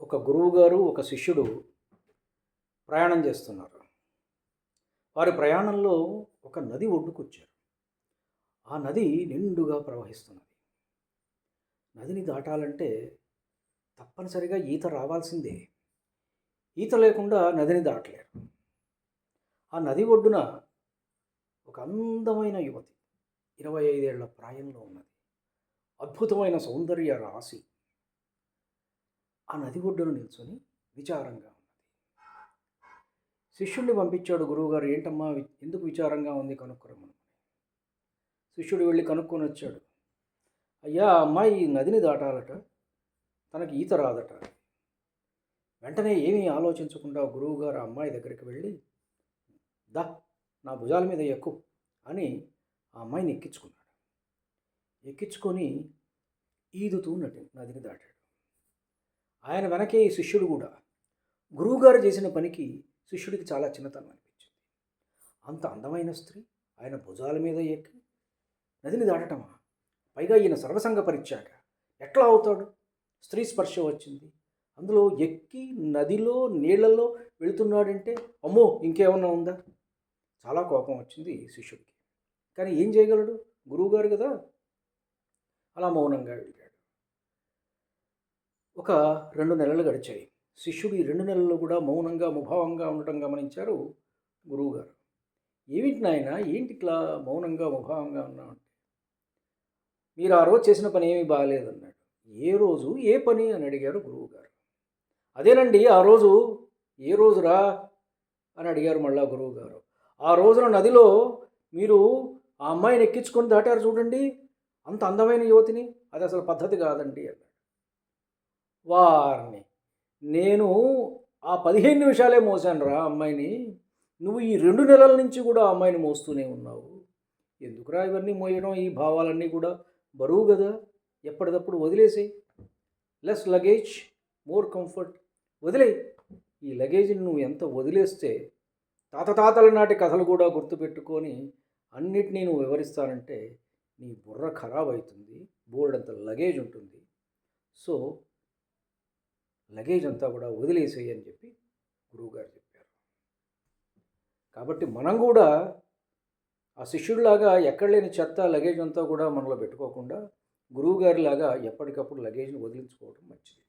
ఒక గురువుగారు, ఒక శిష్యుడు ప్రయాణం చేస్తున్నారు. వారి ప్రయాణంలో ఒక నది ఒడ్డుకొచ్చారు. ఆ నది నిండుగా ప్రవహిస్తున్నది. నదిని దాటాలంటే తప్పనిసరిగా ఈత రావాల్సిందే. ఈత లేకుండా నదిని దాటలేరు. ఆ నది ఒడ్డున ఒక అందమైన యువతి 25 ఏళ్ల ప్రాయంలో ఉన్నది. అద్భుతమైన సౌందర్య రాశి ఆ నది ఒడ్డున నిల్చొని విచారంగా ఉన్నది. శిష్యుడిని పంపించాడు గురువుగారు. ఏంటమ్మా ఎందుకు విచారంగా ఉంది కనుక్కురమ్మని. శిష్యుడు వెళ్ళి కనుక్కొని వచ్చాడు. అయ్యా, ఆ అమ్మాయి నదిని దాటాలట, తనకి ఈత రాదట. వెంటనే ఏమీ ఆలోచించకుండా గురువుగారు ఆ అమ్మాయి దగ్గరికి వెళ్ళి, దా నా భుజాల మీద ఎక్కు అని ఆ అమ్మాయిని ఎక్కించుకున్నాడు. ఎక్కించుకొని ఈదుతూ నదిని దాటాడు. ఆయన వెనకే ఈ శిష్యుడు కూడా. గురువుగారు చేసిన పనికి శిష్యుడికి చాలా చిన్నతనం అనిపించింది. అంత అందమైన స్త్రీ ఆయన భుజాల మీద ఎక్కి నదిని దాటటమా? పైగా ఈయన సర్వసంగ పరిత్యాగ, ఎట్లా అవుతాడు? స్త్రీ స్పర్శ వచ్చింది, అందులో ఎక్కి నదిలో నీళ్లలో వెళుతున్నాడంటే అమ్మో ఇంకేమన్నా ఉందా? చాలా కోపం వచ్చింది శిష్యుడికి. కానీ ఏం చేయగలడు? గురువుగారు కదా. అలా మౌనంగా వెళ్ళాడు. ఒక 2 నెలలు గడిచాయి. శిష్యుడు ఈ 2 నెలల్లో కూడా మౌనంగా ముభావంగా ఉండటం గమనించారు గురువుగారు. ఏమిటి నాయన, ఏంటి ఇట్లా మౌనంగా ముభావంగా ఉన్నావు అంటే, మీరు ఆ రోజు చేసిన పని ఏమీ బాగాలేదన్నాడు. ఏ రోజు ఏ పని అని అడిగారు గురువుగారు. అదేనండి ఆ రోజు. ఏ రోజురా అని అడిగారు మళ్ళా గురువుగారు. ఆ రోజున నదిలో మీరు ఆ అమ్మాయిని ఎక్కించుకొని దాటారు చూడండి, అంత అందమైన యువతిని, అది అసలు పద్ధతి కాదండి అన్నాడు. వారిని నేను ఆ 15 నిమిషాలే మోసాను రా అమ్మాయిని, నువ్వు ఈ 2 నెలల నుంచి కూడా ఆ అమ్మాయిని మోస్తూనే ఉన్నావు. ఎందుకురా ఇవన్నీ మోయడం? ఈ భావాలన్నీ కూడా బరువు కదా, ఎప్పటికప్పుడు వదిలేసేయి. Less luggage more comfort. వదిలే. ఈ లగేజ్ని నువ్వు ఎంత వదిలేస్తే తాతల నాటి కథలు కూడా గుర్తుపెట్టుకొని అన్నిటినీ నువ్వు వివరిస్తానంటే నీ బుర్ర ఖరాబ్ అవుతుంది. బోర్డంత లగేజ్ ఉంటుంది. సో లగేజ్ అంతా కూడా వదిలేసేయి అని చెప్పి గురువుగారు చెప్పారు. కాబట్టి మనం కూడా ఆ శిష్యుడిలాగా ఎక్కడ లేని చెత్త లగేజ్ అంతా కూడా మనలో పెట్టుకోకుండా గురువుగారిలాగా ఎప్పటికప్పుడు లగేజ్ని వదిలించుకోవడం మంచిది.